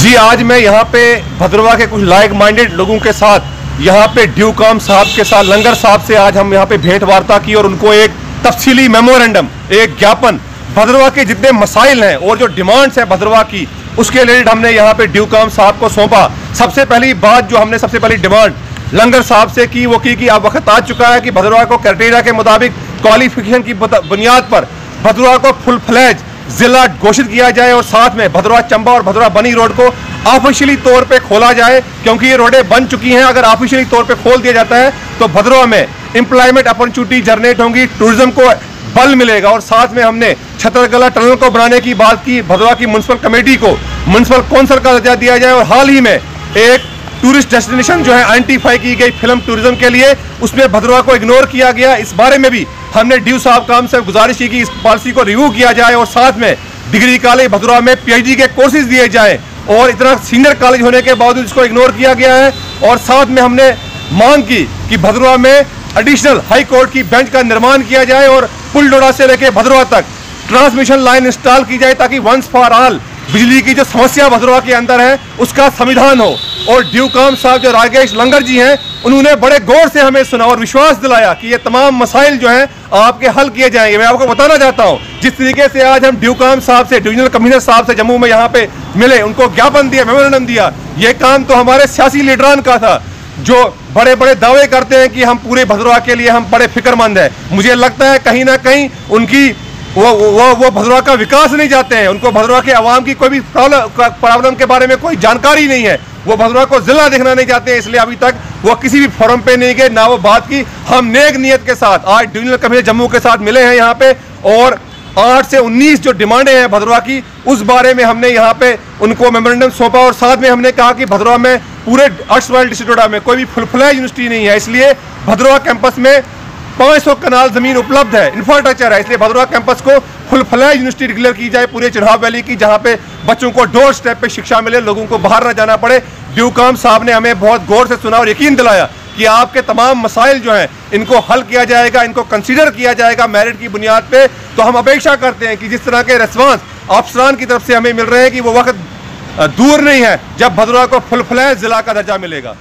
जी, आज मैं यहाँ पे भद्रवाह के कुछ लाइक माइंडेड लोगों के साथ यहाँ पे ड्यूकाम साहब के साथ लंगर साहब से आज हम यहाँ पे भेंट वार्ता की और उनको एक तफसीली मेमोरेंडम, एक ज्ञापन भद्रवाह के जितने मसाइल हैं और जो डिमांड्स हैं भद्रवाह की, उसके रिलेटेड हमने यहाँ पे ड्यूकाम साहब को सौंपा। सबसे पहली बात जो हमने सबसे पहली डिमांड लंगर साहब से की वो की कि अब वक्त आ चुका है कि भद्रवाह को क्राइटेरिया के मुताबिक क्वालिफिकेशन की बुनियाद पर भद्रवाह को फुल फ्लैज जिला घोषित किया जाए और साथ में भद्रवाह चंबा और भद्रवाह बनी रोड को ऑफिशियली तौर पे खोला जाए, क्योंकि ये रोडें बन चुकी हैं। अगर ऑफिशियली तौर पे खोल दिया जाता है तो भद्रवाह में एम्प्लॉयमेंट अपॉर्चुनिटी जनरेट होंगी, टूरिज्म को बल मिलेगा। और साथ में हमने छतरगला टनल को बनाने की बात की, भद्रवाह की म्युनिसिपल कमेटी को म्युनिसिपल कौंसिल का दर्जा दिया जाए। और हाल ही में एक टूरिस्ट डेस्टिनेशन जो है आइडेंटिफाई की गई फिल्म टूरिज्म के लिए, उसमें भद्रवाह को इग्नोर किया गया। इस बारे में भी हमने ड्यू साहब काम से गुजारिश की कि इस पॉलिसी को रिव्यू किया जाए और साथ में डिग्री कॉलेज भद्रवाह में पीएचडी के कोर्सेज दिए जाएं। और इतना सीनियर कॉलेज होने के बावजूद इसको इग्नोर किया गया है। और साथ में हमने मांग की कि भद्रवाह में एडिशनल हाई कोर्ट की बेंच का निर्माण किया जाए और पुलडोड़ा से लेकर भद्रवाह तक ट्रांसमिशन लाइन इंस्टॉल की जाए, ताकि वंस फॉर ऑल बिजली की जो समस्या भद्रवाह के अंदर है उसका समाधान हो। और ड्यूकाम साहब जो राकेश लंगर जी हैं, उन्होंने बड़े गौर से हमें सुना और विश्वास दिलाया कि ये तमाम मसाइल जो हैं आपके हल किए जाएंगे। मैं आपको बताना चाहता हूँ, जिस तरीके से आज हम ड्यूकाम साहब से, डिविजनल कमिश्नर साहब से जम्मू में यहाँ पे मिले, उनको ज्ञापन दिया, मेमोरेंडम दिया, ये काम तो हमारे सियासी लीडरान का था जो बड़े बड़े दावे करते हैं कि हम पूरे भद्रवाह के लिए हम बड़े फिक्रमंद हैं। मुझे लगता है कहीं ना कहीं उनकी वो भद्रवाह का विकास नहीं चाहते हैं, उनको भद्रवाह के आवाम की कोई भी प्रॉब्लम के बारे में कोई जानकारी नहीं है, वो भद्रवाह को जिला देखना नहीं चाहते हैं। इसलिए अभी तक वो किसी भी फोरम पे नहीं गए, ना वो बात की। हम नेक नियत के साथ आज डिविजनल कमिश्नर जम्मू के साथ मिले हैं यहाँ पे, और 8 से 19 जो डिमांडें हैं भद्रवाह की, उस बारे में हमने यहाँ पे उनको मेमोरेंडम सौंपा। और साथ में हमने कहा कि भद्रवाह में पूरे अर्शवाइल डिस्ट्रिक्ट में कोई भी फुल फ्लैज यूनिवर्सिटी नहीं है, इसलिए भद्रवाह कैंपस में 500 कनाल जमीन उपलब्ध है, इंफ्रास्ट्रक्चर है, इसलिए भद्रवाह कैंपस को फुल फ्लैज यूनिवर्सिटी डिक्लेयर की जाए पूरे चिनाब वैली की, जहां पे बच्चों को डोर स्टेप पे शिक्षा मिले, लोगों को बाहर ना जाना पड़े। ड्यूकाम साहब ने हमें बहुत गौर से सुना और यकीन दिलाया कि आपके तमाम मसाइल जो हैं इनको हल किया जाएगा, इनको कंसीडर किया जाएगा मेरिट की बुनियाद पे। तो हम अपेक्षा करते हैं कि जिस तरह के रेस्पॉन्स अफसरान की तरफ से हमें मिल रहे हैं कि वो वक्त दूर नहीं है जब भद्रवाह को फुल फ्लैज जिला का दर्जा मिलेगा।